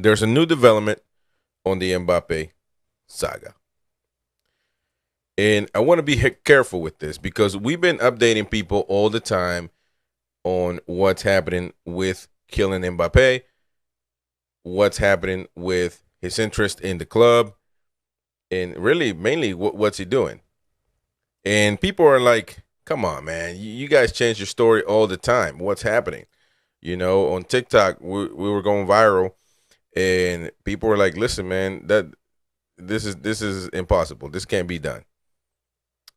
there's a new development on the Mbappe saga. And I want to be careful with this because we've been updating people all the time on what's happening with Kylian Mbappe, what's happening with his interest in the club, and really mainly what's he doing. And people are like, come on, man, you guys change your story all the time. What's happening? You know, on TikTok, we were going viral, and people were like, listen, man, that this is impossible. This can't be done.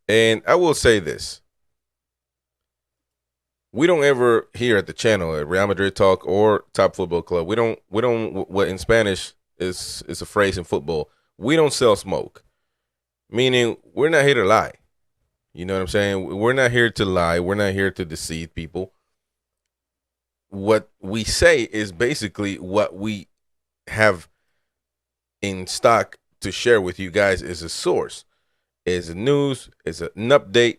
And I will say this. We don't ever here at the channel at Real Madrid Talk or Top Football Club. We don't what in Spanish is a phrase in football. We don't sell smoke. Meaning we're not here to lie. You know what I'm saying? We're not here to lie. We're not here to deceive people. What we say is basically what we have in stock to share with you guys is a source, is a news, is an update.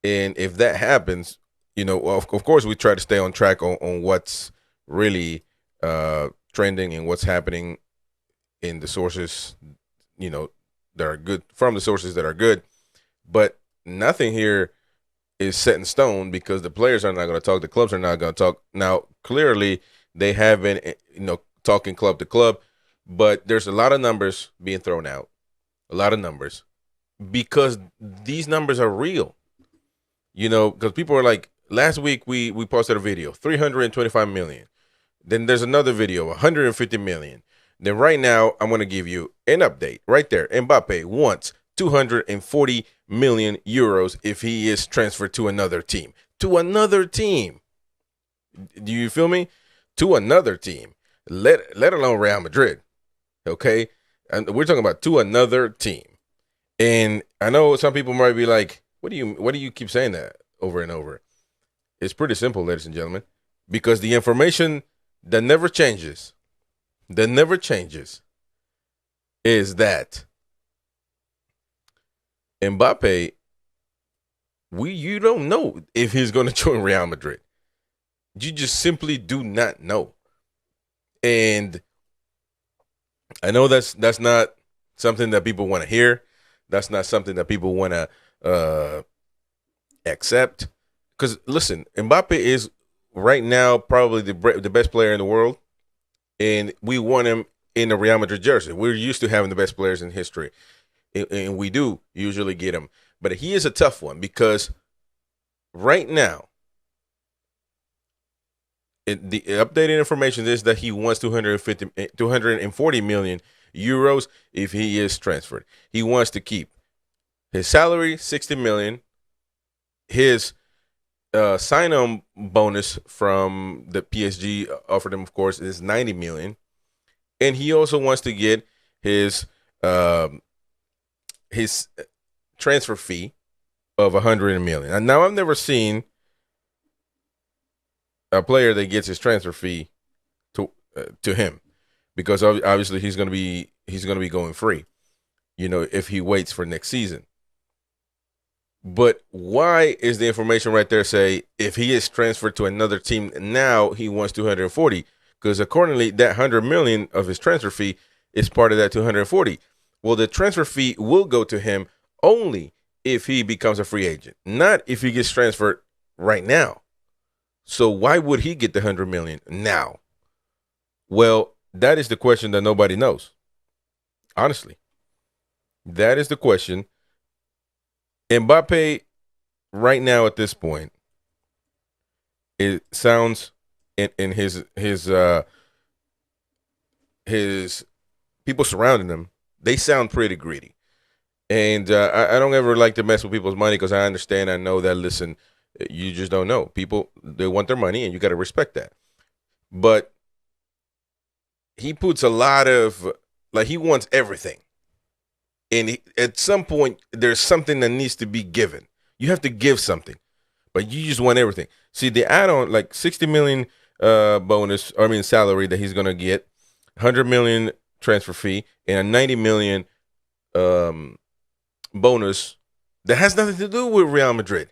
And if that happens, you know, of course, we try to stay on track on what's really trending and what's happening in the sources, you know, that are good, from the sources that are good. But nothing here is set in stone because the players are not going to talk. The clubs are not going to talk. Now, clearly, they have been, you know, talking club to club, but there's a lot of numbers being thrown out, a lot of numbers, because these numbers are real. You know, because people are like, last week we posted a video, 325 million. Then there's another video, 150 million. Then right now, I'm going to give you an update right there. Mbappe wants 240 million euros if he is transferred to another team. To another team. Do you feel me? To another team. Let alone Real Madrid. Okay? And we're talking about to another team. And I know some people might be like, what do you keep saying that over and over? It's pretty simple, ladies and gentlemen, because the information that never changes, is that Mbappe, you don't know if he's going to join Real Madrid. You just simply do not know. And I know that's not something that people want to hear. That's not something that people want to accept. Because, listen, Mbappe is right now probably the best player in the world. And we want him in the Real Madrid jersey. We're used to having the best players in history. And we do usually get him. But he is a tough one because right now, the updated information is that he wants 240 million euros if he is transferred. He wants to keep his salary, 60 million, his sign-on bonus from the PSG offered him, of course, is 90 million. And he also wants to get his transfer fee of 100 million. And now I've never seen a player that gets his transfer fee to him, because obviously he's going to be going free, you know, if he waits for next season. But why is the information right there say if he is transferred to another team now he wants 240? Because accordingly, that 100 million of his transfer fee is part of that 240. Well, the transfer fee will go to him only if he becomes a free agent, not if he gets transferred right now. So why would he get the 100 million now? Well, that is the question that nobody knows. Honestly, that is the question. Mbappe, right now at this point, it sounds in his people surrounding him, they sound pretty greedy. And I don't ever like to mess with people's money because I understand. I know that, listen, you just don't know. People, they want their money and you got to respect that. But he puts a lot of, like, he wants everything. And at some point, there's something that needs to be given. You have to give something, but you just want everything. See, the add-on, like 60 million salary that he's going to get, 100 million transfer fee, and a 90 million bonus that has nothing to do with Real Madrid.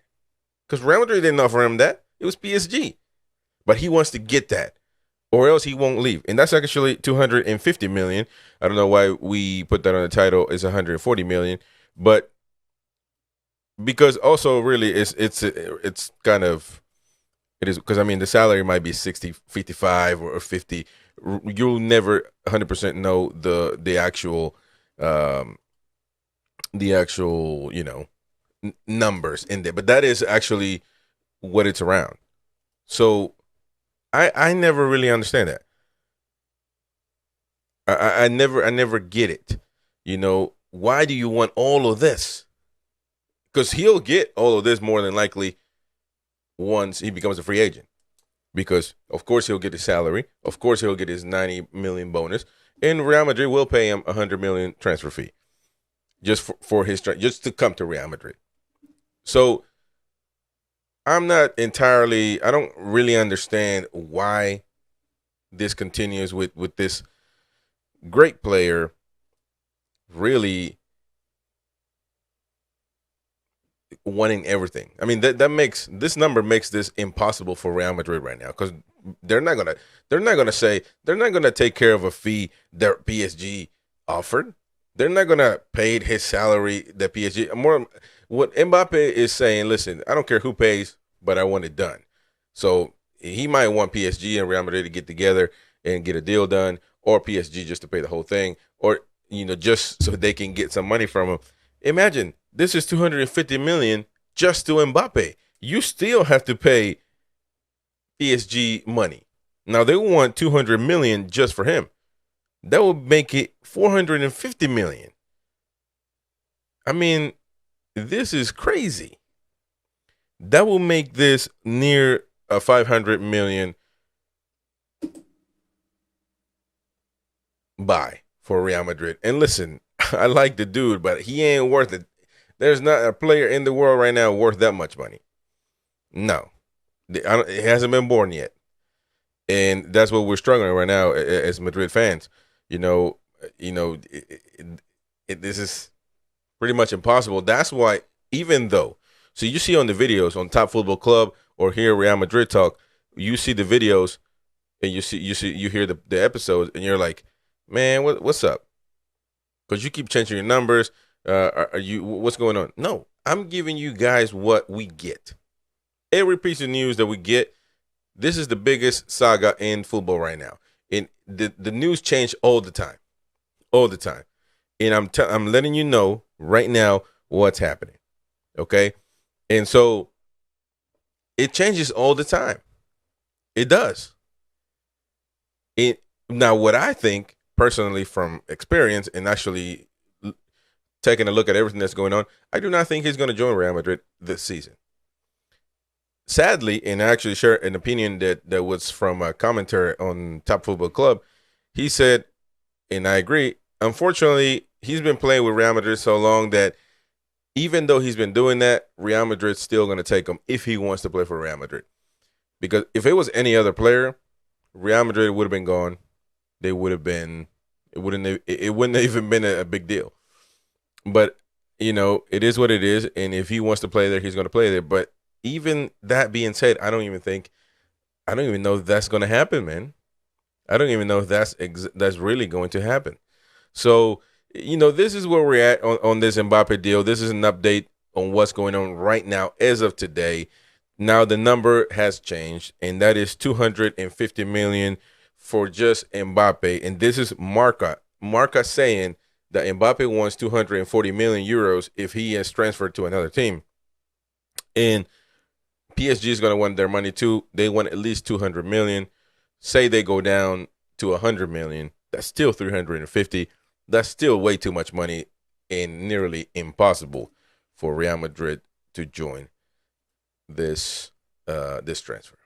Because Real Madrid didn't offer him that. It was PSG. But he wants to get that. or else he won't leave. And that's actually 250 million. I don't know why we put that on the title. It's 140 million, but because also really it's kind of it is because I mean the salary might be 60, 55 or 50. You'll never 100% know um, the actual numbers in there, but that is actually what it's around. So I never really understand that. I never get it. Why do you want all of this? Because he'll get all of this more than likely once he becomes a free agent. Because of course he'll get his salary, of course he'll get his 90 million bonus, and Real Madrid will pay him 100 million transfer fee just for his just to come to Real Madrid. So I don't really understand why this continues with this great player really wanting everything. I mean that makes this number makes this impossible for Real Madrid right now because they're not gonna take care of a fee that PSG offered. They're not gonna pay his salary that PSG more. What Mbappe is saying, listen, I don't care who pays, but I want it done. So he might want PSG and Real Madrid to get together and get a deal done, or PSG just to pay the whole thing, or just so they can get some money from him. Imagine this is 250 million just to Mbappe. You still have to pay PSG money. Now they want 200 million just for him. That would make it 450 million. I mean, this is crazy. That will make this near a 500 million buy for Real Madrid. And listen, I like the dude, but he ain't worth it. There's not a player in the world right now worth that much money. No, it hasn't been born yet, and that's what we're struggling right now as Madrid fans. This is pretty much impossible. That's why, even though, so you see on the videos on Top Football Club or here Real Madrid Talk, you see the videos and you hear the episodes, and you're like, man, what's up? Because you keep changing your numbers. What's going on? No, I'm giving you guys what we get. Every piece of news that we get, this is the biggest saga in football right now. And the news change all the time. And I'm letting you know right now what's happening. Okay? And so it changes all the time. It does. Now, what I think personally from experience and actually taking a look at everything that's going on, I do not think he's going to join Real Madrid this season. Sadly, and I actually share an opinion that was from a commentator on Top Football Club, he said, and I agree, unfortunately, he's been playing with Real Madrid so long that even though he's been doing that, Real Madrid's still going to take him if he wants to play for Real Madrid. Because if it was any other player, Real Madrid would have been gone. It wouldn't have even been a big deal. But, it is what it is. And if he wants to play there, he's going to play there. But even that being said, I don't even know if that's going to happen, man. I don't even know if that's really going to happen. So, this is where we're at on this Mbappe deal. This is an update on what's going on right now as of today. Now the number has changed, and that is 250 million for just Mbappe. And this is Marca saying that Mbappe wants 240 million euros if he is transferred to another team. And PSG is going to want their money too. They want at least 200 million. Say they go down to 100 million. That's still 350. That's still way too much money and nearly impossible for Real Madrid to join this transfer.